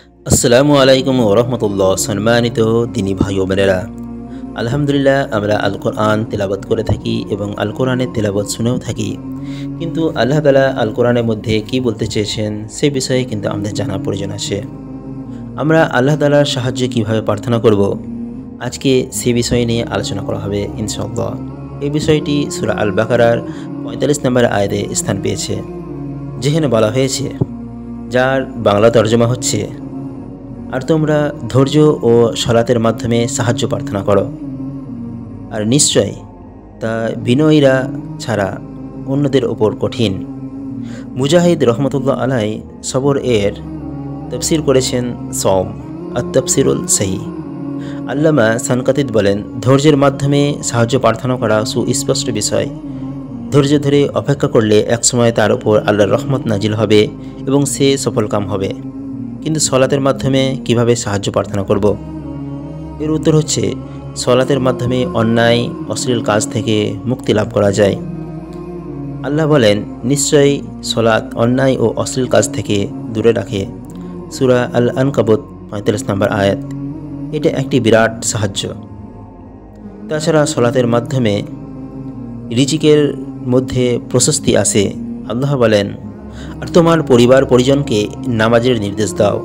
আসসালামু আলাইকুম ওরহমতুল্লাহ। সম্মানিত দিনী ভাই ও বোনেরা, আলহামদুলিল্লাহ আমরা আল কোরআন তেলাওয়াত করে থাকি এবং আল কোরআনের তেলাওয়াত শুনেও থাকি। কিন্তু আল্লাহ তাআলা আল কোরআনের মধ্যে কি বলতে চেয়েছেন সে বিষয়ে কিন্তু আমাদের জানা প্রয়োজন আছে। আমরা আল্লাহ তাআলার সাহায্যে কিভাবে প্রার্থনা করব, আজকে সে বিষয় নিয়ে আলোচনা করা হবে ইনশাআল্লাহ। এই বিষয়টি সূরা আল বাকারার ৪৫ নম্বর আয়াতে স্থান পেয়েছে, যেখানে বলা হয়েছে, যার বাংলা তর্জমা হচ্ছে, আর তোমরা ধৈর্য ও সলাতের মাধ্যমে সাহায্য প্রার্থনা করো, আর নিশ্চয় তা বিনয়ীরা ছাড়া অন্যদের ওপর কঠিন। মুজাহিদ রহমতুল্লাহ আলাই সবর এর তফসির করেছেন সওম আর তফসিরুল সহি। আল্লামা সানকাতিদ বলেন, ধৈর্যের মাধ্যমে সাহায্য প্রার্থনা করা সুস্পষ্ট বিষয়। ধৈর্য ধরে অপেক্ষা করলে একসময় তার উপর আল্লাহর রহমত নাজিল হবে এবং সে সফলকাম হবে। কিন্তু সলাতের মাধ্যমে কিভাবে সাহায্য প্রার্থনা করব? এর উত্তর হচ্ছে, সলাতের মাধ্যমে অন্যায় অশ্লীল কাজ থেকে মুক্তি লাভ করা যায়। আল্লাহ বলেন, নিশ্চয়ই সলাত অন্যায় ও অশ্লীল কাজ থেকে দূরে রাখে। সূরা আল আনকাবুত ৪৫ নম্বর আয়াত। এটা একটি বিরাট সাহায্য। তাছাড়া সলাতের মাধ্যমে রিজিকের মধ্যে প্রশস্তি আসে। আল্লাহ বলেন, আর তোমার পরিবার পরিজনকে নামাজের নির্দেশ দাও,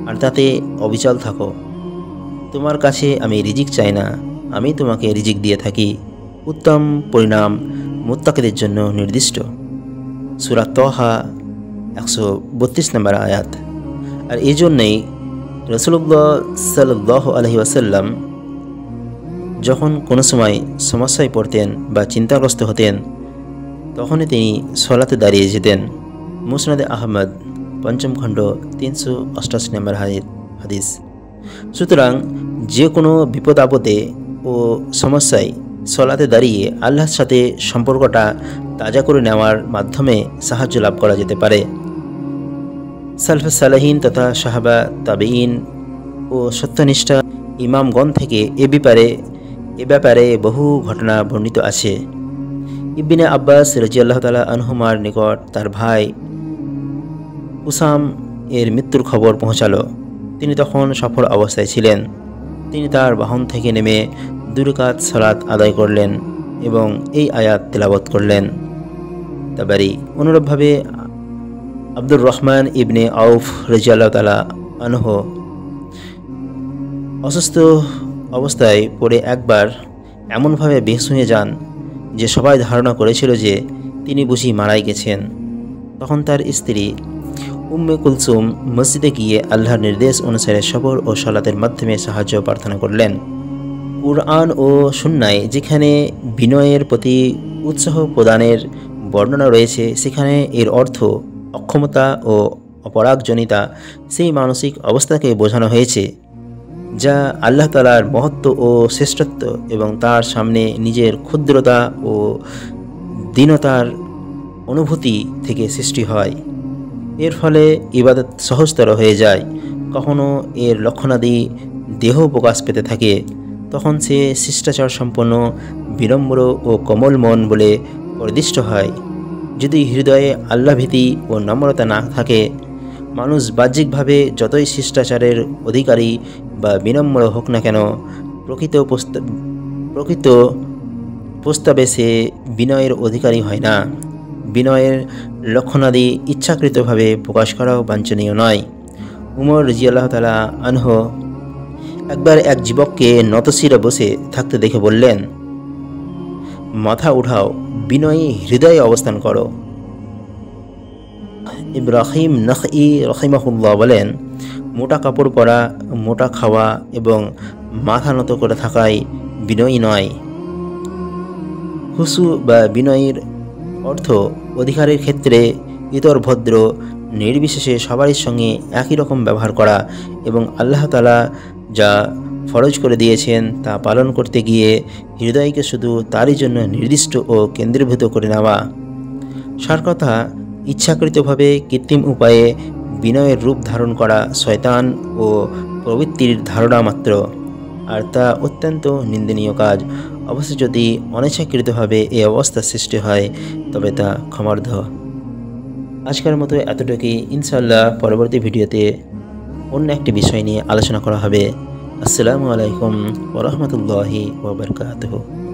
আর তাতে অবিচল থাকো। তোমার কাছে আমি রিজিক চাই না, আমি তোমাকে রিজিক দিয়ে থাকি। উত্তম পরিণাম মুত্তাকিদের জন্য নির্দিষ্ট। সূরা তহা ১৩২ নম্বর আয়াত। আর এই জন্যেই রাসূলুল্লাহ সাল্লাল্লাহু আলাইহি ওয়াসাল্লাম যখন কোনো সময় সমস্যায় পড়তেন বা চিন্তাগ্রস্ত হতেন, তখনই তিনি সলাতে দাঁড়িয়ে যেতেন। মুসনাদে আহমদ ৫ম খণ্ড ৩৮৮ নম্বর হাদিস। সুতরাং যে কোনো বিপদ আপদে ও সমস্যায় সলাতে দাঁড়িয়ে আল্লাহর সাথে সম্পর্কটা তাজা করে নেওয়ার মাধ্যমে সাহায্য লাভ করা যেতে পারে। সালফে সালেহিন তথা সাহাবা তাবেঈন ও সত্যনিষ্ঠা ইমামগণ থেকে এ ব্যাপারে বহু ঘটনা বর্ণিত আছে। ইবনে আব্বাস রাদিয়াল্লাহু তাআলা আনহুমার নিকট তার ভাই উসাম এর মৃত্যুর খবর পৌঁছালো। তিনি তখন সফর অবস্থায় ছিলেন। তিনি তার বাহন থেকে নেমে ২ রাকাত সালাত আদায় করলেন এবং এই আয়াত তেলাওয়াত করলেন। তাবারি। অনুরূপভাবে আব্দুর রহমান ইবনে আউফ রাদিয়াল্লাহু তাআলা আনহু অসুস্থ অবস্থায় পড়ে একবার এমনভাবে বেহুশ হয়ে যান যে সবাই ধারণা করেছিল যে তিনি বুঝি মারাই গেছেন। তখন তার স্ত্রী উম্মে কুলসুম মসজিদে গিয়ে আল্লাহর নির্দেশ অনুসারে সবর ও সলাতের মাধ্যমে সাহায্য প্রার্থনা করলেন। কুরআন ও সুন্নায় যেখানে বিনয়ের প্রতি উৎসাহ প্রদানের বর্ণনা রয়েছে, সেখানে এর অর্থ অক্ষমতা ও অপরাগজনিতা সেই মানসিক অবস্থাকে বোঝানো হয়েছে যা আল্লাহ তাআলার মহত্ব ও শ্রেষ্ঠত্ব এবং তার সামনে নিজের ক্ষুদ্রতা ও দীনতার অনুভূতি থেকে সৃষ্টি হয়। এর ফলে ইবাদত সহজতর হয়ে যায়। কখনো এর লক্ষণাদি দেহ প্রকাশ পেতে থাকে, তখন সে শিষ্টাচার সম্পন্ন, বিনম্র ও কোমল মন বলে পরিদিষ্ট হয়। যদি হৃদয়ে আল্লাহভীতি ও নম্রতা না থাকে, মানুষ বাহ্যিকভাবে যতই শিষ্টাচারের অধিকারী বা বিনম্র হোক না কেন, প্রকৃত প্রস্তাবে সে বিনয়ের অধিকারী হয় না। বিনয়ের লক্ষণাদি ইচ্ছাকৃতভাবে প্রকাশ করাও বাঞ্ছনীয় নয়। উমর রাদিয়াল্লাহু তাআলা আনহু একবার এক যুবককে নতশিরে বসে থাকতে দেখে বললেন, মাথা উঠাও, বিনয়ী হৃদয়ে অবস্থান করো। ইব্রাহিম নাখঈ রাহিমাহুল্লাহ বলেন, মোটা কাপড় পরা, মোটা খাওয়া এবং মাথা নত করে থাকাই বিনয়ী নয়। হুসু বা বিনয়ীর অর্থ অধিকারের ক্ষেত্রে ইতর ভদ্র নির্বিশেষে সবারই সঙ্গে একই রকম ব্যবহার করা এবং আল্লাহ তাআলা যা ফরজ করে দিয়েছেন তা পালন করতে গিয়ে হৃদয়কে শুধু তারই জন্য নির্দিষ্ট ও কেন্দ্রীভূত করে নেওয়া। সার কথা, ইচ্ছাকৃতভাবে কৃত্রিম উপায়ে বিনয়ের রূপ ধারণ করা শয়তান ও প্রবৃত্তির ধারণা মাত্র, আর তা অত্যন্ত নিন্দনীয় কাজ। অবশ্য যদি অনিচ্ছাকৃতভাবে এই অবস্থা সৃষ্টি হয় তবে তা ক্ষমার্হ। আজকের মতো এতটুকুই। ইনশাআল্লাহ পরবর্তী ভিডিওতে অন্য একটি বিষয় নিয়ে আলোচনা করা হবে। আসসালামু আলাইকুম ওয়া রাহমাতুল্লাহি ওয়া বারাকাতুহু।